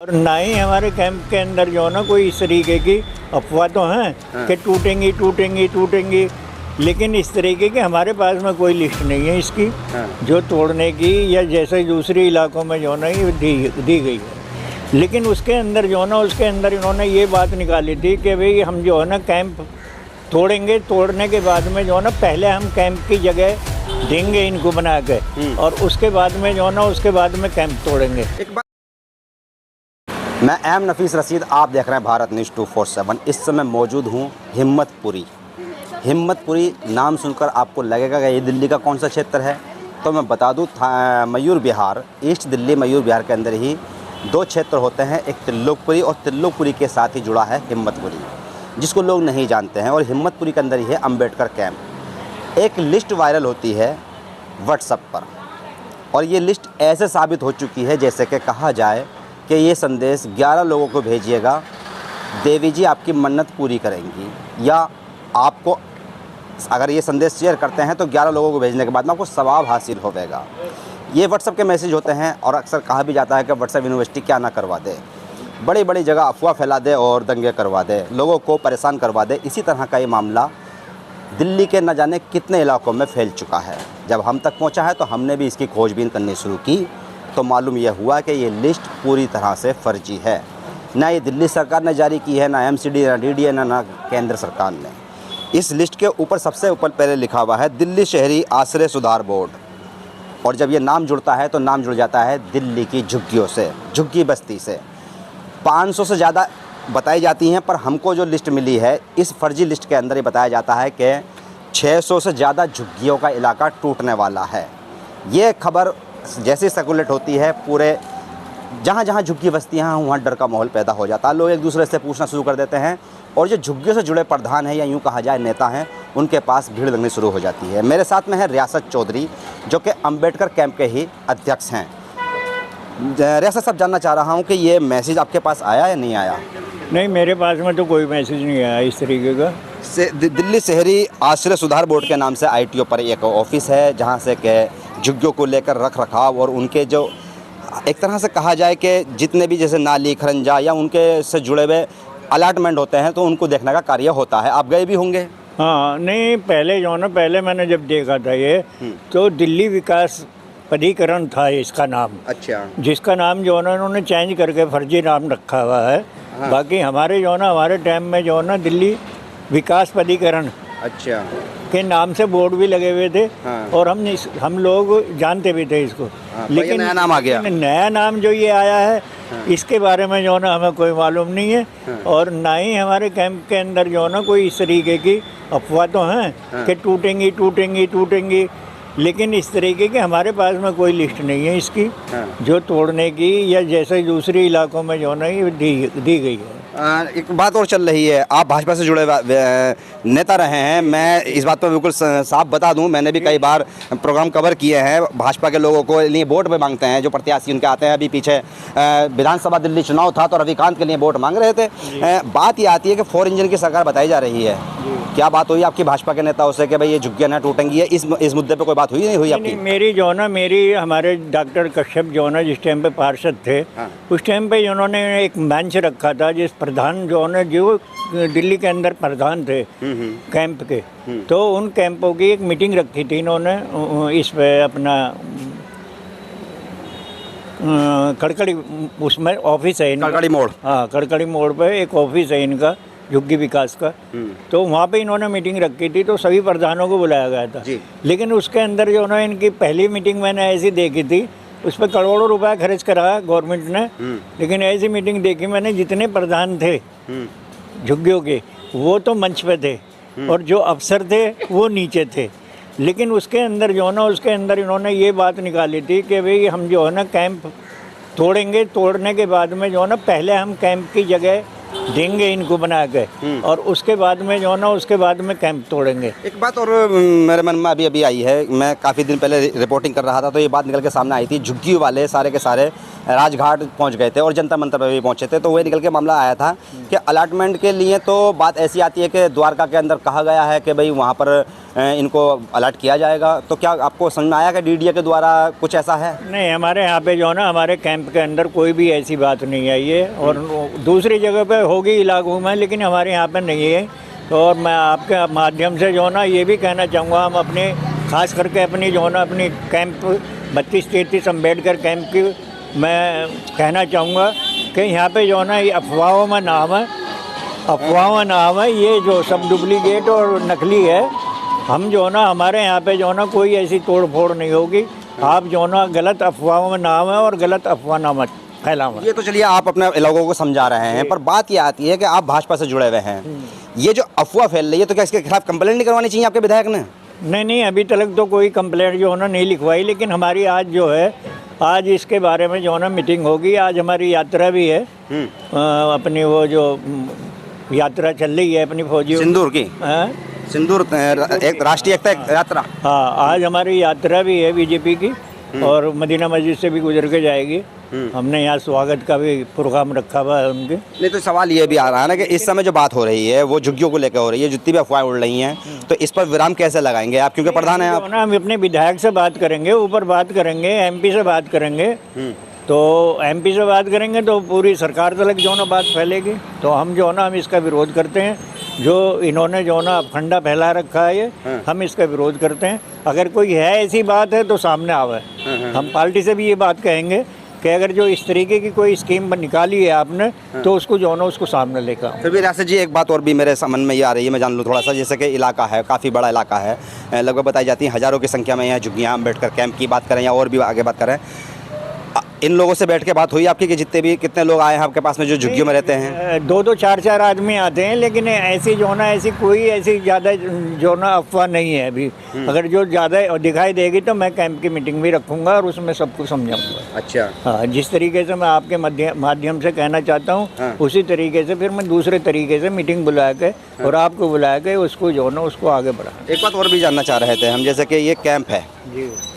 और ना ही हमारे कैंप के अंदर जो है ना कोई इस तरीके की अफवाह तो हैं कि टूटेंगी टूटेंगी टूटेंगी, लेकिन इस तरीके के हमारे पास में कोई लिस्ट नहीं है इसकी जो तोड़ने की, या जैसे दूसरे इलाकों में जो है ना ये दी गई है। लेकिन उसके अंदर जो है ना उसके अंदर इन्होंने ये बात निकाली थी कि भाई हम जो है ना कैंप तोड़ेंगे, तोड़ने के बाद में जो है ना पहले हम कैंप की जगह देंगे इनको बना के, और उसके बाद में जो है ना उसके बाद में कैंप तोड़ेंगे। मैं एम नफीस रशीद, आप देख रहे हैं भारत न्यूज़ 247। इस समय मौजूद हूँ हिम्मतपुरी। हिम्मतपुरी नाम सुनकर आपको लगेगा कि ये दिल्ली का कौन सा क्षेत्र है, तो मैं बता दूँ मयूर विहार, ईस्ट दिल्ली मयूर विहार के अंदर ही दो क्षेत्र होते हैं, एक त्रिलोकपुरी, और त्रिलोकपुरी के साथ ही जुड़ा है हिम्मतपुरी, जिसको लोग नहीं जानते हैं। और हिम्मतपुरी के अंदर ही है अम्बेडकर कैंप। एक लिस्ट वायरल होती है व्हाट्सएप पर, और ये लिस्ट ऐसे साबित हो चुकी है जैसे कि कहा जाए कि ये संदेश 11 लोगों को भेजिएगा, देवी जी आपकी मन्नत पूरी करेंगी, या आपको अगर ये संदेश शेयर करते हैं तो 11 लोगों को भेजने के बाद में आपको सवाब हासिल होगा। ये व्हाट्सएप के मैसेज होते हैं, और अक्सर कहा भी जाता है कि व्हाट्सएप यूनिवर्सिटी क्या ना करवा दे, बड़ी बड़ी जगह अफवाह फैला दे और दंगे करवा दे, लोगों को परेशान करवा दे। इसी तरह का ये मामला दिल्ली के न जाने कितने इलाकों में फैल चुका है। जब हम तक पहुंचा है तो हमने भी इसकी खोजबीन करनी शुरू की, तो मालूम यह हुआ कि ये लिस्ट पूरी तरह से फर्जी है। ना ये दिल्ली सरकार ने जारी की है, ना एमसीडी, ना डीडीए, ना केंद्र सरकार ने। इस लिस्ट के ऊपर सबसे ऊपर पहले लिखा हुआ है दिल्ली शहरी आश्रय सुधार बोर्ड, और जब ये नाम जुड़ता है तो नाम जुड़ जाता है दिल्ली की झुग्गियों से, झुग्गी बस्ती से। 500 से ज़्यादा बताई जाती हैं, पर हमको जो लिस्ट मिली है इस फर्जी लिस्ट के अंदर ये बताया जाता है कि 600 से ज़्यादा झुग्गियों का इलाका टूटने वाला है। ये खबर जैसे सर्कुलेट होती है, पूरे जहाँ जहाँ झुग्गी बस्तियाँ हैं वहाँ डर का माहौल पैदा हो जाता है। लोग एक दूसरे से पूछना शुरू कर देते हैं, और जो झुग्गियों से जुड़े प्रधान हैं या यूँ कहा जाए नेता हैं, उनके पास भीड़ लगनी शुरू हो जाती है। मेरे साथ में है रियासत चौधरी, जो कि अम्बेडकर कैंप के ही अध्यक्ष हैं। रियासत साहब, जानना चाह रहा हूँ कि ये मैसेज आपके पास आया या नहीं आया? नहीं, मेरे पास में तो कोई मैसेज नहीं आया इस तरीके का। दिल्ली शहरी आश्रय सुधार बोर्ड के नाम से आईटीओ पर एक ऑफिस है, जहाँ से के झुग्गियों को लेकर रख रखाव और उनके जो एक तरह से कहा जाए कि जितने भी जैसे नाली खरंजा या उनके से जुड़े हुए अलाटमेंट होते हैं, तो उनको देखने का कार्य होता है। आप गए भी होंगे? हाँ, नहीं, पहले जो ना पहले मैंने जब देखा था ये, तो दिल्ली विकास प्राधिकरण था इसका नाम। अच्छा। जिसका नाम जो है ना उन्होंने चेंज करके फर्जी नाम रखा हुआ है। हाँ। बाकी हमारे जो है ना हमारे टाइम में जो है ना दिल्ली विकास प्राधिकरण अच्छा के नाम से बोर्ड भी लगे हुए थे। हाँ। और हम लोग जानते भी थे इसको। हाँ, लेकिन नया नाम आ गया। नया नाम जो ये आया है, हाँ। इसके बारे में जो है ना हमें कोई मालूम नहीं है। हाँ। और ना ही हमारे कैंप के अंदर जो है ना कोई इस तरीके की अफवाह तो हैं हाँ। कि टूटेंगी टूटेंगी टूटेंगी, लेकिन इस तरीके के हमारे पास में कोई लिस्ट नहीं है इसकी हाँ। जो तोड़ने की, या जैसे दूसरे इलाकों में जो है ना ये दी गई है। एक बात और चल रही है, आप भाजपा से जुड़े नेता रहे हैं। मैं इस बात पर बिल्कुल साफ बता दूं, मैंने भी कई बार प्रोग्राम कवर किए हैं। भाजपा के लोगों को लिए वोट पे मांगते हैं, जो प्रत्याशी उनके आते हैं। अभी पीछे विधानसभा दिल्ली चुनाव था तो रविकांत के लिए वोट मांग रहे थे। बात ये आती है कि 4 इंजन की सरकार बताई जा रही है। क्या बात हुई आपकी भाजपा के नेताओं से कि भाई ये झुग्गियाँ ना टूटेंगी? इस मुद्दे पर कोई बात हुई नहीं हुई आपकी? मेरी जो ना हमारे डॉक्टर कश्यप जो ना जिस टाइम पे पार्षद थे, हाँ। उस टाइम पे उन्होंने एक मंच रखा था, जिस प्रधान जो ना जो दिल्ली के अंदर प्रधान थे कैंप के, तो उन कैंपों की एक मीटिंग रखी थी इन्होंने इस पे अपना कड़कड़ी, उसमें ऑफिस है इनका, कड़कड़ी मोड़। हाँ, कड़कड़ी मोड़ पे एक ऑफिस है इनका झुग्गी विकास का। तो वहाँ पे इन्होंने मीटिंग रखी थी, तो सभी प्रधानों को बुलाया गया था जी। लेकिन उसके अंदर जो ना इनकी पहली मीटिंग मैंने ऐसी देखी थी, उस पर करोड़ों रुपए खर्च करा गवर्नमेंट ने। लेकिन ऐसी मीटिंग देखी मैंने, जितने प्रधान थे झुग्गियों के वो तो मंच पे थे, और जो अफसर थे वो नीचे थे। लेकिन उसके अंदर जो ना उसके अंदर इन्होंने ये बात निकाली थी कि भाई हम जो है ना कैंप तोड़ेंगे, तोड़ने के बाद में जो है ना पहले हम कैंप की जगह देंगे इनको बना के, और उसके बाद में जो है ना उसके बाद में कैंप तोड़ेंगे। एक बात और मेरे मन में अभी आई है। मैं काफ़ी दिन पहले रिपोर्टिंग कर रहा था, तो ये बात निकल के सामने आई थी, झुग्गी वाले सारे के सारे राजघाट पहुंच गए थे और जंतर मंतर पर भी पहुंचे थे, तो वही निकल के मामला आया था कि अलॉटमेंट के लिए तो बात ऐसी आती है कि द्वारका के अंदर कहा गया है कि भाई वहाँ पर इनको अलॉट किया जाएगा। तो क्या आपको समझ में आया कि डीडीए के द्वारा कुछ ऐसा है? नहीं, हमारे यहाँ पे जो है ना, हमारे कैंप के अंदर कोई भी ऐसी बात नहीं आई है, और दूसरी जगह पे होगी इलाकों में, लेकिन हमारे यहाँ पे नहीं है। तो और मैं आपके माध्यम से जो है ना ये भी कहना चाहूँगा, हम अपने खास करके अपनी जो है ना अपनी कैंप 32-33 अम्बेडकर कैंप की मैं कहना चाहूँगा कि यहाँ पे जो है ना ये अफवाहों में नाम है, अफवाहों में नाम है, ये जो सब डुप्लीकेट और नकली है। हम जो है ना हमारे यहाँ पे जो है ना कोई ऐसी तोड़ फोड़ नहीं होगी। आप जो है ना गलत अफवाहों में नाम है और गलत अफवाह नाम फैलाओ। ये तो चलिए आप अपने लोगों को समझा रहे हैं, पर बात ये आती है कि आप भाजपा से जुड़े हुए हैं, ये जो अफवाह फैल रही है तो क्या इसके खिलाफ कंप्लेंट नहीं करवानी चाहिए आपके विधायक ने? नहीं, अभी तक तो कोई कंप्लेंट जो है ना नहीं लिखवाई, लेकिन हमारी आज जो है, आज इसके बारे में जो है ना मीटिंग होगी। आज हमारी यात्रा भी है, अपनी वो जो यात्रा चल रही है अपनी फौजी सिंदूर की, सिंदूर एक राष्ट्रीय एकता यात्रा। हाँ, आज हमारी यात्रा भी है बीजेपी की, और मदीना मस्जिद से भी गुजर के जाएगी। हमने यहाँ स्वागत का भी प्रोग्राम रखा हुआ है उनके। नहीं, तो सवाल ये भी आ रहा है ना कि इस समय जो बात हो रही है वो झुग्गियों को लेकर हो रही है, जितनी भी अफवाहें उड़ रही हैं, तो इस पर विराम कैसे लगाएंगे आप, क्योंकि प्रधान है आप? हम अपने विधायक से बात करेंगे, ऊपर बात करेंगे, एमपी से बात करेंगे। तो एमपी से बात करेंगे तो पूरी सरकार तक जो ना बात फैलेगी। तो हम जो ना हम इसका विरोध करते हैं, जो इन्होंने जो ना फंडा फैला रखा है ये, हम इसका विरोध करते हैं। अगर कोई है ऐसी बात है तो सामने आवे। हम पार्टी से भी ये बात कहेंगे कि अगर जो इस तरीके की कोई स्कीम निकाली है आपने, तो उसको जो ना उसको सामने लेकर। फिर भी रियासत जी, एक बात और भी मेरे मन में ये आ रही है, मैं जान लूँ थोड़ा सा। जैसे कि इलाका है, काफ़ी बड़ा इलाका है, लगभग बताई जाती है हज़ारों की संख्या में यहाँ झुग्गियाँ, अम्बेडकर कैंप की बात करें या और भी आगे बात करें, इन लोगों से बैठ के बात हुई आपकी कि जितने भी कितने लोग आए हैं आपके पास में जो झुग्गियों में रहते हैं? 2-2, 4-4 आदमी आते हैं, लेकिन ऐसी जो ना ऐसी कोई ऐसी ज़्यादा जो ना अफवाह नहीं है अभी। अगर जो ज़्यादा दिखाई देगी तो मैं कैंप की मीटिंग भी रखूँगा और उसमें सबको समझाऊँगा। अच्छा। हाँ, जिस तरीके से मैं आपके माध्यम से कहना चाहता हूँ, उसी तरीके से फिर मैं दूसरे तरीके से मीटिंग बुला के और आपको बुला के उसको जो ना उसको आगे बढ़ा। एक बात और भी जानना चाह रहे थे हम, जैसे कि ये कैंप है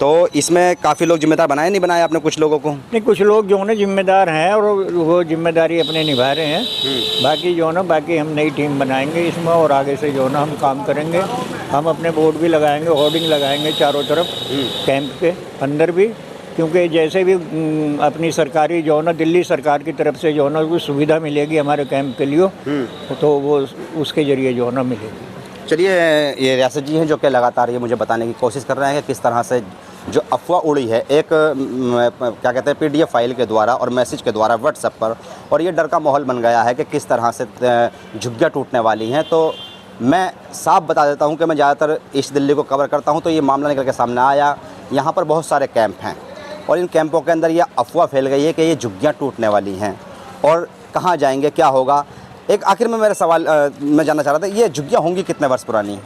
तो इसमें काफ़ी लोग जिम्मेदार बनाए, नहीं बनाए आपने कुछ लोगों को? नहीं, कुछ लोग जो ना जिम्मेदार हैं और वो जिम्मेदारी अपने निभा रहे हैं। बाकी जो ना बाकी हम नई टीम बनाएंगे इसमें, और आगे से जो ना हम काम करेंगे। हम अपने बोर्ड भी लगाएंगे, होर्डिंग लगाएंगे चारों तरफ कैंप के अंदर भी, क्योंकि जैसे भी अपनी सरकारी जो ना दिल्ली सरकार की तरफ से जो ना कोई सुविधा मिलेगी हमारे कैंप के लिए, तो वो उसके ज़रिए जो ना मिलेगी। चलिए, ये रियासत जी हैं जो कि लगातार ये मुझे बताने की कोशिश कर रहे हैं कि किस तरह से जो अफवाह उड़ी है एक क्या कहते हैं PDF फाइल के द्वारा और मैसेज के द्वारा व्हाट्सएप पर, और ये डर का माहौल बन गया है कि किस तरह से झुग्गियाँ टूटने वाली हैं। तो मैं साफ बता देता हूं कि मैं ज़्यादातर ईस्ट दिल्ली को कवर करता हूं, तो ये मामला निकल के सामने आया। यहाँ पर बहुत सारे कैंप हैं और इन कैंपों के अंदर यह अफवाह फैल गई है कि ये झुग्गियाँ टूटने वाली हैं और कहाँ जाएंगे, क्या होगा। एक आखिर में मेरा सवाल मैं जानना चाह रहा था, ये झुग्गियाँ होंगी कितने वर्ष पुरानी?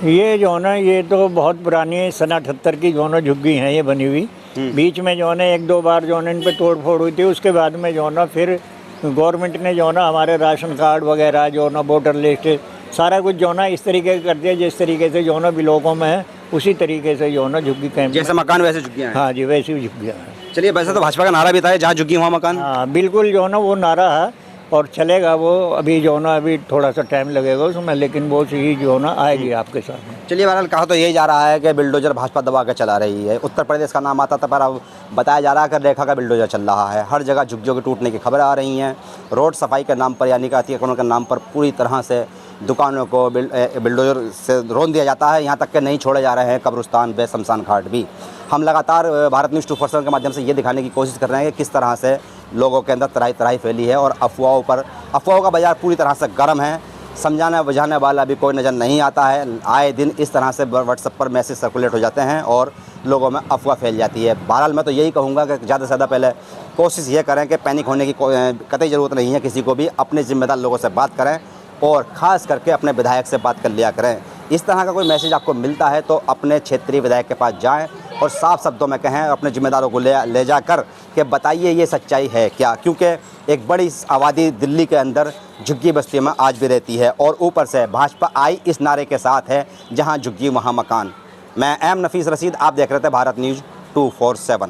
ये जो ना ये तो बहुत पुरानी है, सन 78 की जो ना झुग्गी हैं ये बनी हुई। बीच में जो ना 1-2 बार जो ना इन पे तोड़ फोड़ हुई थी। उसके बाद में जो ना फिर गवर्नमेंट ने जो ना हमारे राशन कार्ड वगैरह जो ना वोटर लिस्ट सारा कुछ जो ना इस तरीके से कर दिया, जिस तरीके से जो ना ब्लॉकों में है उसी तरीके से जो ना झुग्गी कैंप, जैसे मकान वैसे झुग्गियाँ हैं। हाँ जी, वैसी झुग्गियाँ हैं। चलिए, वैसे तो भाजपा का नारा भी था, जहाँ झुग्गी वहाँ मकान। हाँ बिल्कुल, जो ना वो नारा है और चलेगा वो। अभी जो ना अभी थोड़ा सा टाइम लगेगा उसमें, लेकिन वो चीज़ जो ना आएगी आपके सामने। चलिए, बहरहाल कहा तो यही जा रहा है कि बिल्डोजर भाजपा दबा के चला रही है। उत्तर प्रदेश का नाम आता था, पर अब बताया जा रहा है कि रेखा का बिल्डोजर चल रहा है। हर जगह झुग्गियों के टूटने की खबरें आ रही हैं। रोड सफाई के नाम पर यानी कि अतिक्रमण के नाम पर पूरी तरह से दुकानों को बिल्डोजर से रौंद दिया जाता है। यहाँ तक कि नहीं छोड़े जा रहे हैं कब्रिस्तान व शमशान घाट भी। हम लगातार भारत न्यूज़ 24/7 के माध्यम से ये दिखाने की कोशिश कर रहे हैं कि किस तरह से लोगों के अंदर तराई तराई फैली है और अफवाहों का बाज़ार पूरी तरह से गर्म है। समझाने बुझाने वाला अभी कोई नज़र नहीं आता है। आए दिन इस तरह से व्हाट्सएप पर मैसेज सर्कुलेट हो जाते हैं और लोगों में अफवाह फैल जाती है। बहरहाल मैं तो यही कहूँगा कि ज़्यादा से ज़्यादा पहले कोशिश ये करें कि पैनिक होने की कतई ज़रूरत नहीं है किसी को भी। अपने ज़िम्मेदार लोगों से बात करें और ख़ास करके अपने विधायक से बात कर लिया करें। इस तरह का कोई मैसेज आपको मिलता है तो अपने क्षेत्रीय विधायक के पास जाएं और साफ शब्दों में कहें, अपने जिम्मेदारों को ले जाकर कि बताइए ये सच्चाई है क्या, क्योंकि एक बड़ी आबादी दिल्ली के अंदर झुग्गी बस्ती में आज भी रहती है और ऊपर से भाजपा आई इस नारे के साथ है, जहां झुग्गी वहां मकान। मैं एम नफीस रशीद, आप देख रहे थे भारत न्यूज़ 24/7।